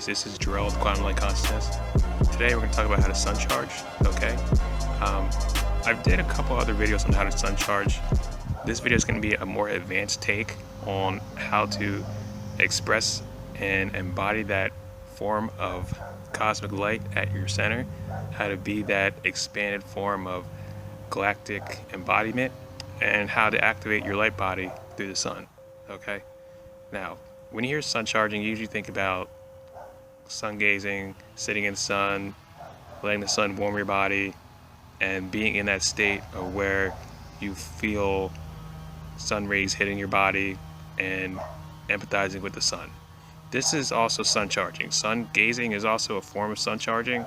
Peace, this is Jarrell with Quantum Light Consciousness. Today we're going to talk about how to suncharge, okay? I did a couple other videos on how to suncharge. This video is going to be a more advanced take on how to express and embody that form of cosmic light at your center, how to be that expanded form of galactic embodiment, and how to activate your light body through the sun, okay? Now, when you hear suncharging, you usually think about sun gazing, sitting in the sun, letting the sun warm your body, and being in that state of where you feel sun rays hitting your body and empathizing with the sun. This is also sun charging. Sun gazing is also a form of sun charging.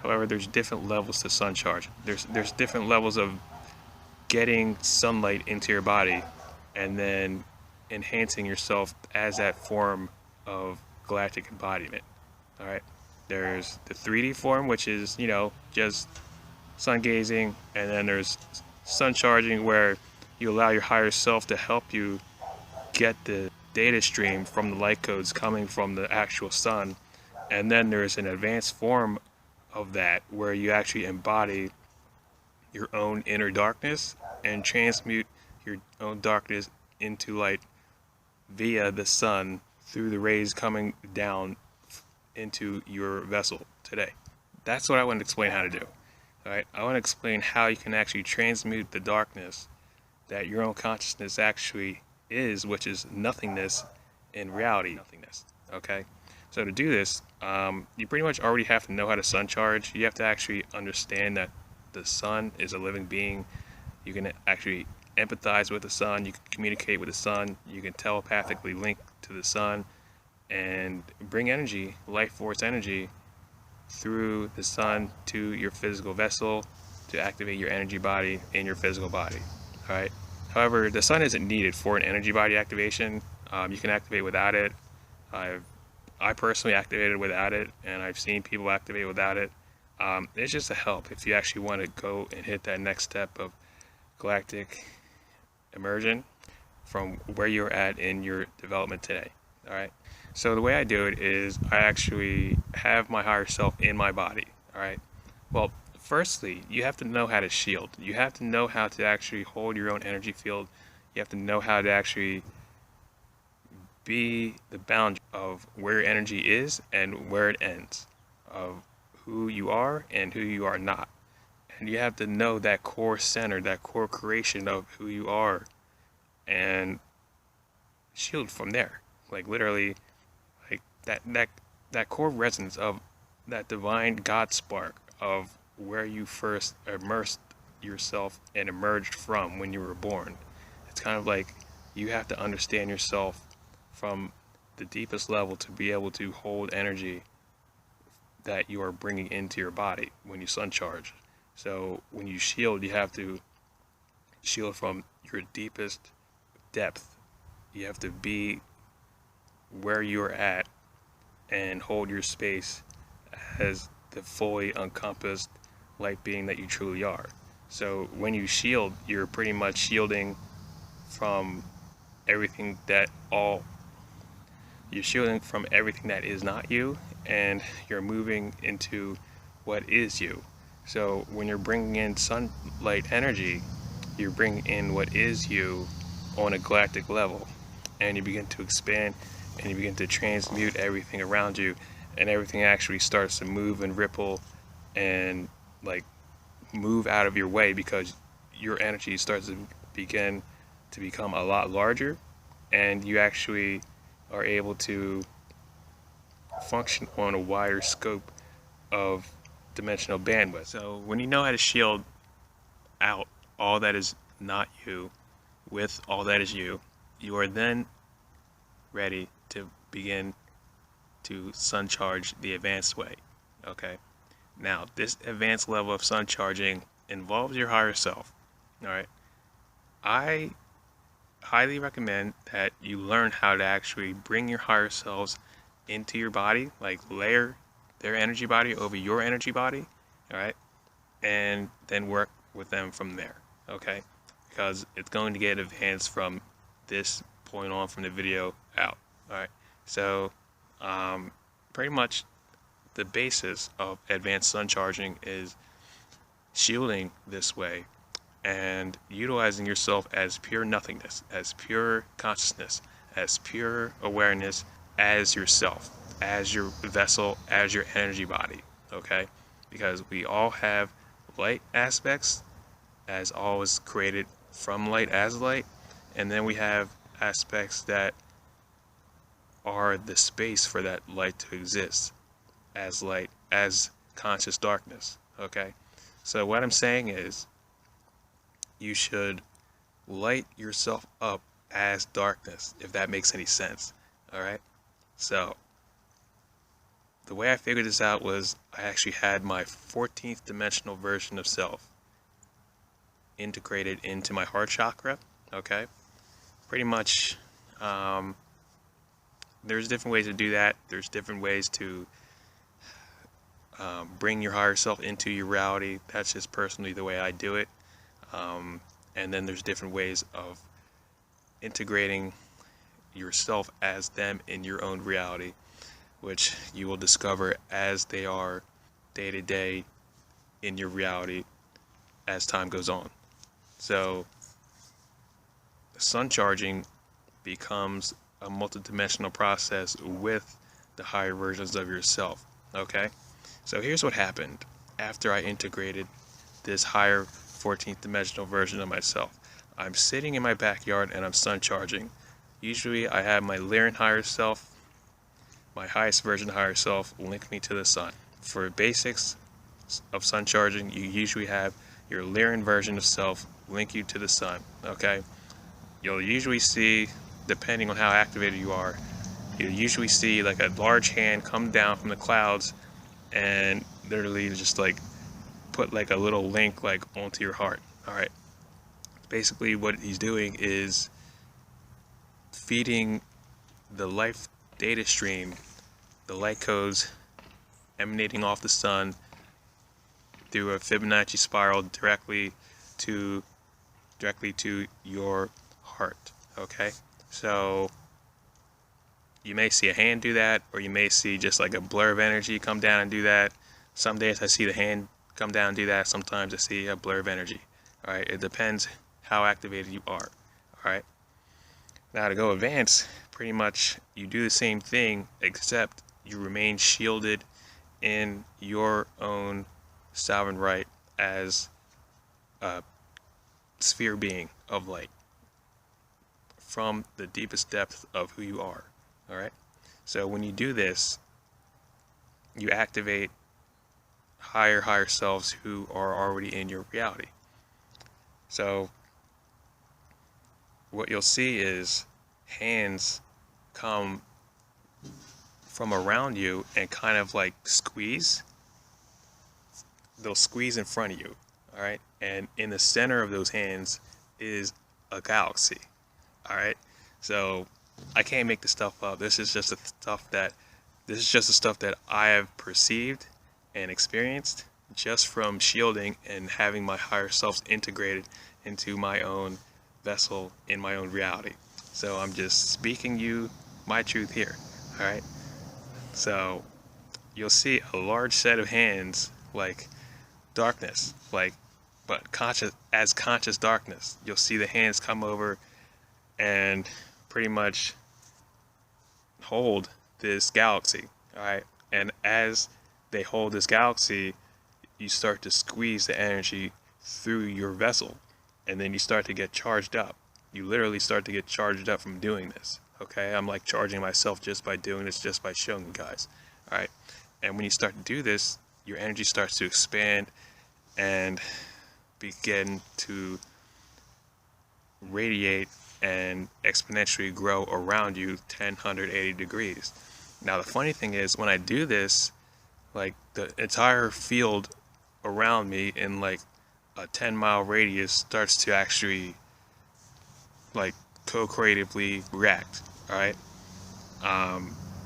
However, there's different levels to sun charge. There's different levels of getting sunlight into your body and then enhancing yourself as that form of galactic embodiment. All right, there's the 3D form, which is, just sun gazing, and then there's sun charging, where you allow your higher self to help you get the data stream from the light codes coming from the actual sun. And then there's an advanced form of that where you actually embody your own inner darkness and transmute your own darkness into light via the sun through the rays coming down into your vessel today. That's what I want to explain how to do. All right, I want to explain how you can actually transmute the darkness that your own consciousness actually is, which is nothingness in reality. Nothingness. Okay, so to do this, you pretty much already have to know how to sun charge. You have to actually understand that the sun is a living being. You can actually empathize with the sun. You can communicate with the sun. You can telepathically link to the sun and bring energy, life force energy, through the sun to your physical vessel to activate your energy body in your physical body. All right. However, the sun isn't needed for an energy body activation. You can activate without it. I personally activated without it, and I've seen people activate without it. It's just a help if you actually want to go and hit that next step of galactic immersion from where you're at in your development today. All right. So the way I do it is I actually have my higher self in my body. All right. Well, firstly, you have to know how to shield. You have to know how to actually hold your own energy field. You have to know how to actually be the boundary of where your energy is and where it ends, of who you are and who you are not. And you have to know that core center, that core creation of who you are, and shield from there. Like literally, like that core resonance of that divine God spark of where you first immersed yourself and emerged from when you were born. It's kind of like you have to understand yourself from the deepest level to be able to hold energy that you are bringing into your body when you sun charge. So when you shield, you have to shield from your deepest depth. You have to be where you're at and hold your space as the fully encompassed light being that you truly are. So when you shield, you're pretty much shielding from everything you're shielding from everything that is not you, and you're moving into what is you. So when you're bringing in sunlight energy, you're bringing in what is you on a galactic level, and you begin to expand and you begin to transmute everything around you, and everything actually starts to move and ripple and like move out of your way, because your energy starts to begin to become a lot larger, and you actually are able to function on a wider scope of dimensional bandwidth. So when you know how to shield out all that is not you with all that is you, you are then ready to begin to sun charge the advanced way. Okay, now this advanced level of sun charging involves your higher self. All right, I highly recommend that you learn how to actually bring your higher selves into your body, like layer their energy body over your energy body. All right, and then work with them from there. Okay, because it's going to get advanced from this point on, from the video out. All right, so pretty much the basis of advanced sun charging is shielding this way and utilizing yourself as pure nothingness, as pure consciousness, as pure awareness, as yourself, as your vessel, as your energy body, okay? Because we all have light aspects, as all is created from light as light, and then we have aspects that are the space for that light to exist as light, as conscious darkness, okay? So what I'm saying is, you should light yourself up as darkness, if that makes any sense. All right, so the way I figured this out was I actually had my 14th dimensional version of self integrated into my heart chakra. Okay, pretty much there's different ways to do that. There's different ways to bring your higher self into your reality. That's just personally the way I do it. And then there's different ways of integrating yourself as them in your own reality, which you will discover as they are day to day in your reality as time goes on. So sun charging becomes a multidimensional process with the higher versions of yourself. Okay, so here's what happened after I integrated this higher 14th dimensional version of myself. I'm sitting in my backyard and I'm sun charging. Usually I have my Lyran higher self, my highest version higher self, link me to the sun. For basics of sun charging, you usually have your Lyran version of self link you to the sun, okay? You'll usually see, depending on how activated you are, you'll usually see like a large hand come down from the clouds and literally just like put like a little link like onto your heart. All right, basically what he's doing is feeding the life data stream, the light codes emanating off the sun through a Fibonacci spiral directly to your heart. Okay, so you may see a hand do that, or you may see just like a blur of energy come down and do that. Some days I see the hand come down and do that. Sometimes I see a blur of energy. All right, it depends how activated you are. All right, now to go advanced, pretty much you do the same thing, except you remain shielded in your own sovereign right as a sphere being of light from the deepest depth of who you are. All right, so when you do this, you activate higher selves who are already in your reality. So what you'll see is hands come from around you and kind of like squeeze. They'll squeeze in front of you, all right? And in the center of those hands is a galaxy, all right? So I can't make this stuff up. This is just the stuff that I have perceived and experienced just from shielding and having my higher selves integrated into my own vessel in my own reality. So I'm just speaking you my truth here. All right, so you'll see a large set of hands like darkness, like, but conscious darkness. You'll see the hands come over and pretty much hold this galaxy. All right, and as they hold this galaxy, you start to squeeze the energy through your vessel, and then you start to get charged up. You literally start to get charged up from doing this. Okay, I'm like charging myself just by doing this, just by showing you guys. All right, and when you start to do this, your energy starts to expand and begin to radiate and exponentially grow around you 180 degrees. Now the funny thing is, when I do this, like the entire field around me in like a 10-mile radius starts to actually like co-creatively react. All right,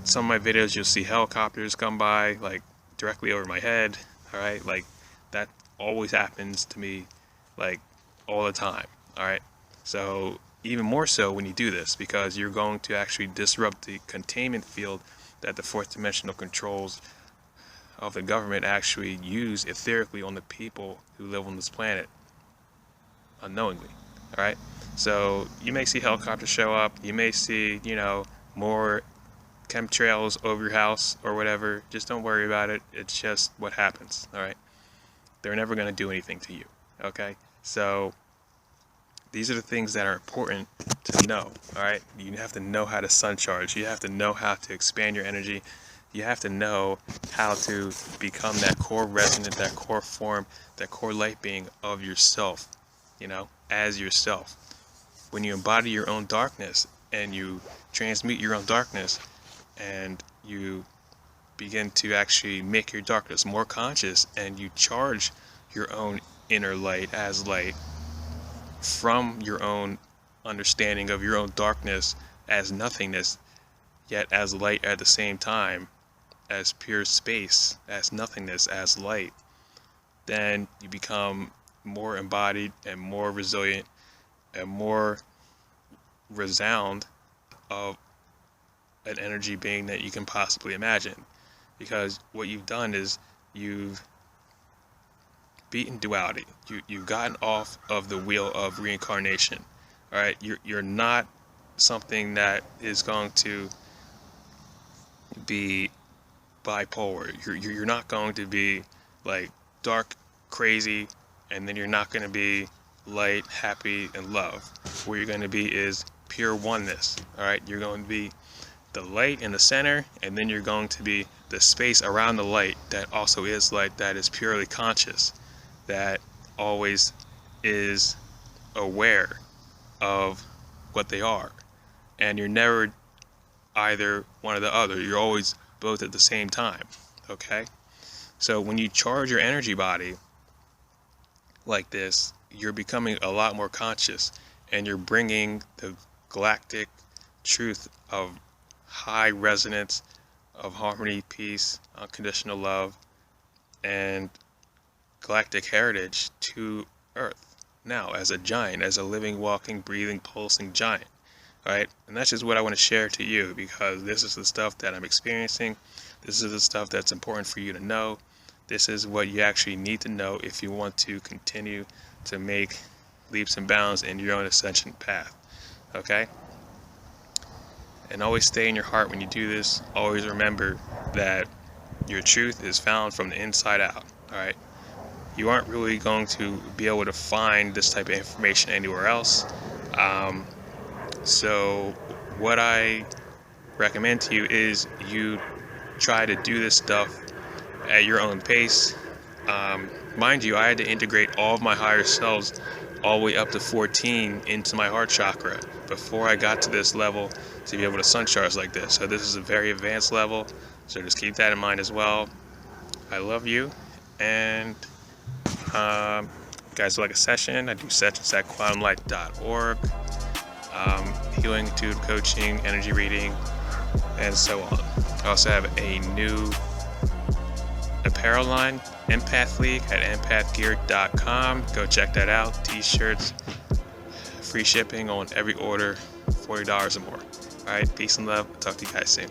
some of my videos you'll see helicopters come by like directly over my head. All right, like that always happens to me like all the time. All right, so even more so when you do this, because you're going to actually disrupt the containment field that the fourth dimensional controls of the government actually use etherically on the people who live on this planet unknowingly. All right, so you may see helicopters show up, you may see, more chemtrails over your house or whatever. Just don't worry about it. It's just what happens. All right, they're never going to do anything to you. Okay, so these are the things that are important to know. All right, you have to know how to suncharge. You have to know how to expand your energy. You have to know how to become that core resonant, that core form, that core light being of yourself, as yourself. When you embody your own darkness and you transmute your own darkness and you begin to actually make your darkness more conscious and you charge your own inner light as light from your own understanding of your own darkness as nothingness, yet as light at the same time, as pure space, as nothingness, as light, then you become more embodied and more resilient and more resound of an energy being that you can possibly imagine. Because what you've done is you've beaten duality. You've gotten off of the wheel of reincarnation. All right, you're not something that is going to be bipolar. You're not going to be like dark, crazy, and then you're not going to be light, happy, and love. What you're going to be is pure oneness. All right, you're going to be the light in the center, and then you're going to be the space around the light that also is light, that is purely conscious, that always is aware of what they are. And you're never either one or the other. You're always both at the same time. Okay? So when you charge your energy body like this, you're becoming a lot more conscious, and you're bringing the galactic truth of high resonance, of harmony, peace, unconditional love, and galactic heritage to Earth now as a giant, as a living, walking, breathing, pulsing giant. All right, and that's just what I want to share to you, because this is the stuff that I'm experiencing. This is the stuff that's important for you to know. This is what you actually need to know if you want to continue to make leaps and bounds in your own ascension path. Okay? And always stay in your heart when you do this. Always remember that your truth is found from the inside out. All right? You aren't really going to be able to find this type of information anywhere else. So what I recommend to you is you try to do this stuff at your own pace. Mind you, I had to integrate all of my higher selves all the way up to 14 into my heart chakra before I got to this level to be able to suncharge like this. So this is a very advanced level, so just keep that in mind as well. I love you, and guys would like a session, I do sessions at quantumlight.org, healing, intuitive coaching, energy reading, and so on. I also have a new apparel line, Empath League, at empathgear.com. Go check that out. T-shirts, free shipping on every order, $40 or more. All right, peace and love. Talk to you guys soon.